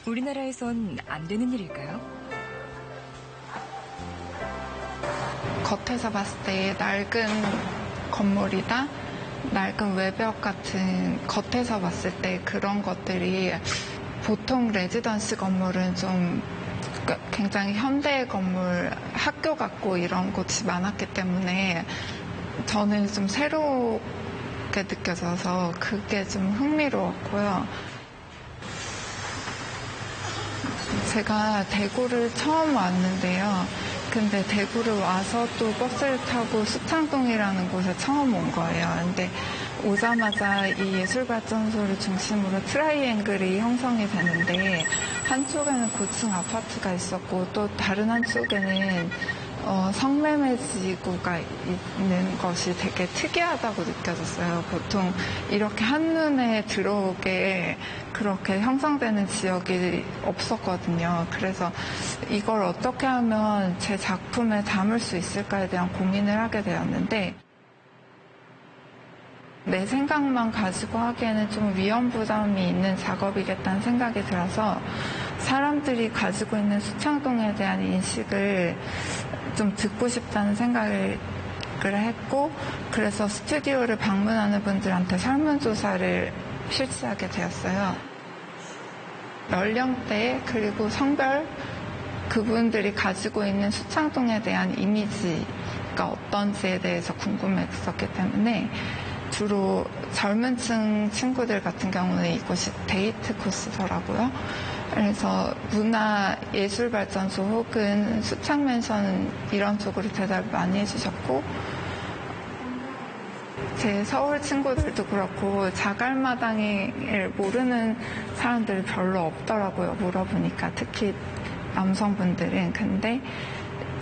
우리나라에선 안 되는 일일까요? 겉에서 봤을 때 낡은 건물이다, 낡은 외벽 같은 겉에서 봤을 때 그런 것들이 보통 레지던스 건물은 좀 굉장히 현대 건물, 학교 같고 이런 곳이 많았기 때문에 저는 좀 새롭게 느껴져서 그게 좀 흥미로웠고요. 제가 대구를 처음 왔는데요. 근데 대구를 와서 또 버스를 타고 수창동이라는 곳에 처음 온 거예요. 근데 오자마자 이 예술발전소를 중심으로 트라이앵글이 형성이 되는데 한쪽에는 고층 아파트가 있었고 또 다른 한쪽에는 성매매 지구가 있는 것이 되게 특이하다고 느껴졌어요. 보통 이렇게 한눈에 들어오게 그렇게 형성되는 지역이 없었거든요. 그래서 이걸 어떻게 하면 제 작품에 담을 수 있을까에 대한 고민을 하게 되었는데 내 생각만 가지고 하기에는 좀 위험 부담이 있는 작업이겠다는 생각이 들어서 사람들이 가지고 있는 수창동에 대한 인식을 좀 듣고 싶다는 생각을 했고, 그래서 스튜디오를 방문하는 분들한테 설문조사를 실시하게 되었어요. 연령대 그리고 성별, 그분들이 가지고 있는 수창동에 대한 이미지가 어떤지에 대해서 궁금했었기 때문에 주로 젊은 층 친구들 같은 경우는 이곳이 데이트 코스더라고요. 그래서 문화예술발전소 혹은 수창맨션 이런 쪽으로 대답을 많이 해주셨고, 제 서울 친구들도 그렇고 자갈마당을 모르는 사람들이 별로 없더라고요. 물어보니까 특히 남성분들은. 근데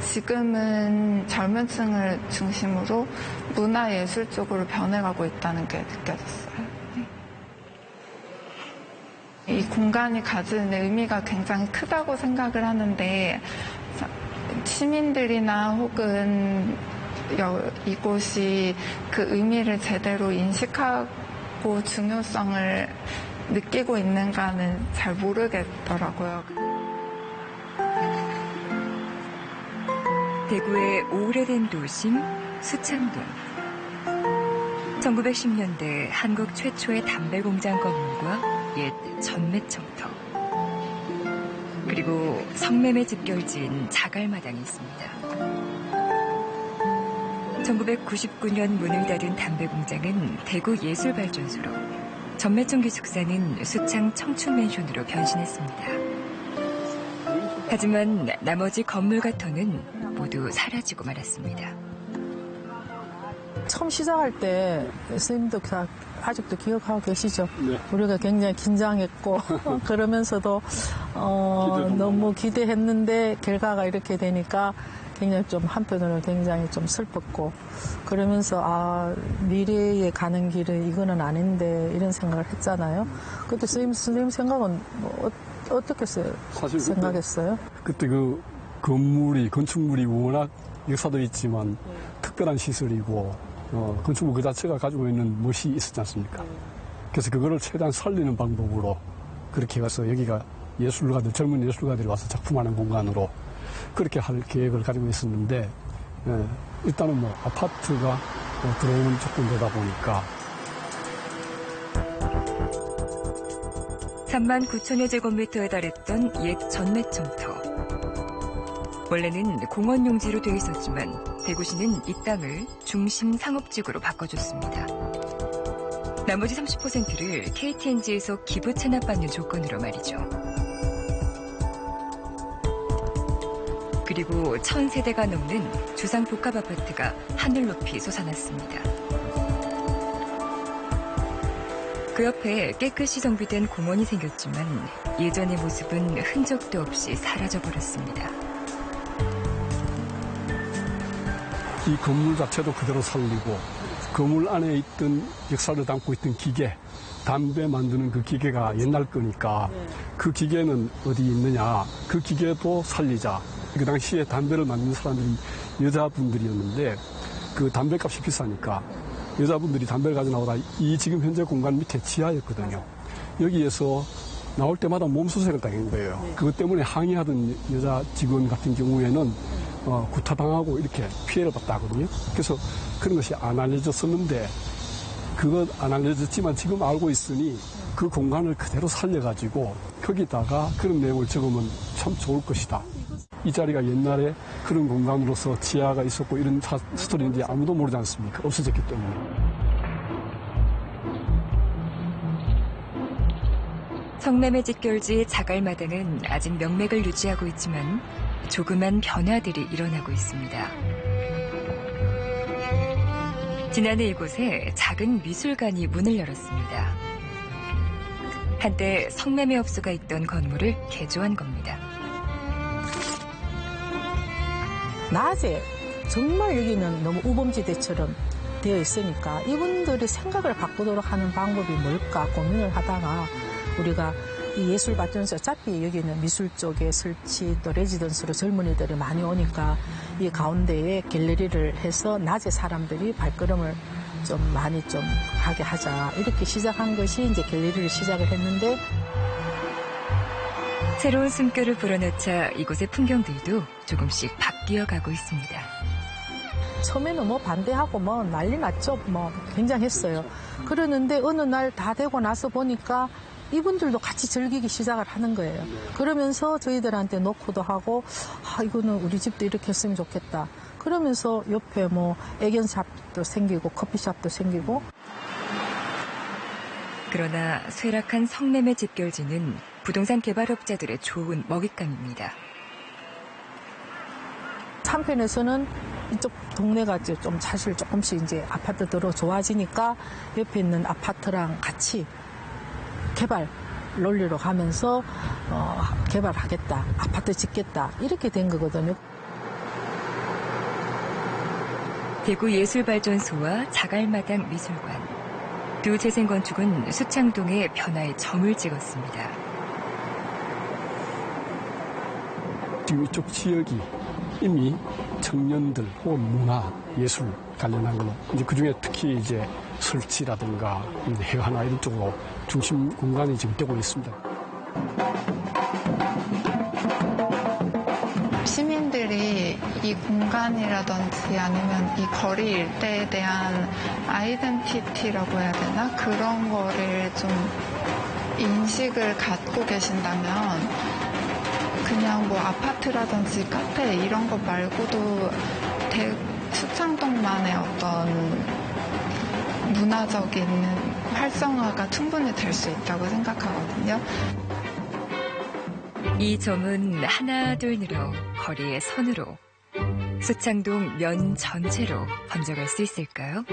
지금은 젊은 층을 중심으로 문화예술 쪽으로 변해가고 있다는 게 느껴졌어요. 이 공간이 가지는 의미가 굉장히 크다고 생각을 하는데 시민들이나 혹은 이곳이 그 의미를 제대로 인식하고 중요성을 느끼고 있는가는 잘 모르겠더라고요. 대구의 오래된 도심 수창동. 1910년대 한국 최초의 담배 공장 건물과 옛 전매청터, 그리고 성매매 집결지인 자갈마당이 있습니다. 1999년 문을 닫은 담배 공장은 대구 예술발전소로, 전매청 기숙사는 수창 청춘맨션으로 변신했습니다. 하지만 나머지 건물과 터는 모두 사라지고 말았습니다. 처음 시작할 때 선생님도 아직도 기억하고 계시죠? 네. 우리가 굉장히 긴장했고 그러면서도 너무 기대했는데 결과가 이렇게 되니까 굉장히 좀 한편으로 굉장히 좀 슬펐고, 그러면서 미래에 가는 길은 이거는 아닌데 이런 생각을 했잖아요. 그때 선생님 생각은 어떻게 생각했어요? 그때 그 건축물이 워낙 역사도 있지만 특별한 시설이고 건축물 그 자체가 가지고 있는 멋이 있었지 않습니까? 그래서 그거를 최대한 살리는 방법으로 그렇게 가서 여기가 예술가들, 젊은 예술가들이 와서 작품하는 공간으로 그렇게 할 계획을 가지고 있었는데, 일단은 뭐 아파트가 들어오는 조건되다 보니까 39,000여 제곱미터에 달했던 옛 전매청터. 원래는 공원 용지로 되어 있었지만 대구시는 이 땅을 중심 상업지구로 바꿔줬습니다. 나머지 30%를 KTNG에서 기부 체납받는 조건으로 말이죠. 그리고 1,000세대가 넘는 주상 복합 아파트가 하늘 높이 솟아났습니다. 그 옆에 깨끗이 정비된 공원이 생겼지만 예전의 모습은 흔적도 없이 사라져버렸습니다. 이 건물 자체도 그대로 살리고 건물 안에 있던 역사를 담고 있던 기계, 담배 만드는 그 기계가 옛날 거니까 그 기계는 어디 있느냐, 그 기계도 살리자. 그 당시에 담배를 만드는 사람들이 여자분들이었는데 그 담배값이 비싸니까 여자분들이 담배를 가져 나오다 이 지금 현재 공간 밑에 지하였거든요. 여기에서 나올 때마다 몸수색을 당한 거예요. 그것 때문에 항의하던 여자 직원 같은 경우에는 구타당하고 이렇게 피해를 봤다 하거든요. 그래서 그런 것이 안 알려졌었는데 그것 안 알려졌지만 지금 알고 있으니 그 공간을 그대로 살려가지고 거기다가 그런 내용을 적으면 참 좋을 것이다. 이 자리가 옛날에 그런 공간으로서 지하가 있었고 이런 스토리인지 아무도 모르지 않습니까? 없어졌기 때문에. 성매매 직결지의 자갈마당은 아직 명맥을 유지하고 있지만 조그만 변화들이 일어나고 있습니다. 지난해 이곳에 작은 미술관이 문을 열었습니다. 한때 성매매 업소가 있던 건물을 개조한 겁니다. 낮에 정말 여기는 너무 우범지대처럼 되어 있으니까 이분들이 생각을 바꾸도록 하는 방법이 뭘까 고민을 하다가 우리가 이 예술발전소 어차피 여기는 미술 쪽에 설치 또 레지던스로 젊은이들이 많이 오니까 이 가운데에 갤러리를 해서 낮에 사람들이 발걸음을 좀 많이 좀 하게 하자 이렇게 시작한 것이 이제 갤러리를 시작을 했는데 새로운 숨결을 불어넣자 이곳의 풍경들도 조금씩 바뀌어 가고 있습니다. 처음에는 뭐 반대하고 뭐 난리 났죠. 뭐 굉장했어요. 그러는데 어느 날 다 되고 나서 보니까 이분들도 같이 즐기기 시작을 하는 거예요. 그러면서 저희들한테 노크도 하고 이거는 우리 집도 이렇게 했으면 좋겠다. 그러면서 옆에 뭐 애견샵도 생기고 커피숍도 생기고. 그러나 쇠락한 성매매 집결지는 부동산 개발업자들의 좋은 먹잇감입니다. 한편에서는 이쪽 동네가 이제 좀 사실 조금씩 이제 아파트들로 좋아지니까 옆에 있는 아파트랑 같이 개발 논리로 가면서 개발하겠다, 아파트 짓겠다 이렇게 된 거거든요. 대구예술발전소와 자갈마당 미술관. 두 재생건축은 수창동의 변화의 점을 찍었습니다. 지금 이쪽 지역이 이미 청년들 혹은 문화, 예술 관련한 걸로 이제 그중에 특히 이제 설치라든가 해화나 이런 쪽으로 중심 공간이 지금 되고 있습니다. 시민들이 이 공간이라든지 아니면 이 거리 일대에 대한 아이덴티티라고 해야 되나? 그런 거를 좀 인식을 갖고 계신다면 그냥 뭐 아파트라든지 카페 이런 것 말고도 수창동만의 어떤 문화적인 활성화가 충분히 될 수 있다고 생각하거든요. 이 점은 하나 둘 늘어 거리의 선으로 수창동 면 전체로 번져갈 수 있을까요?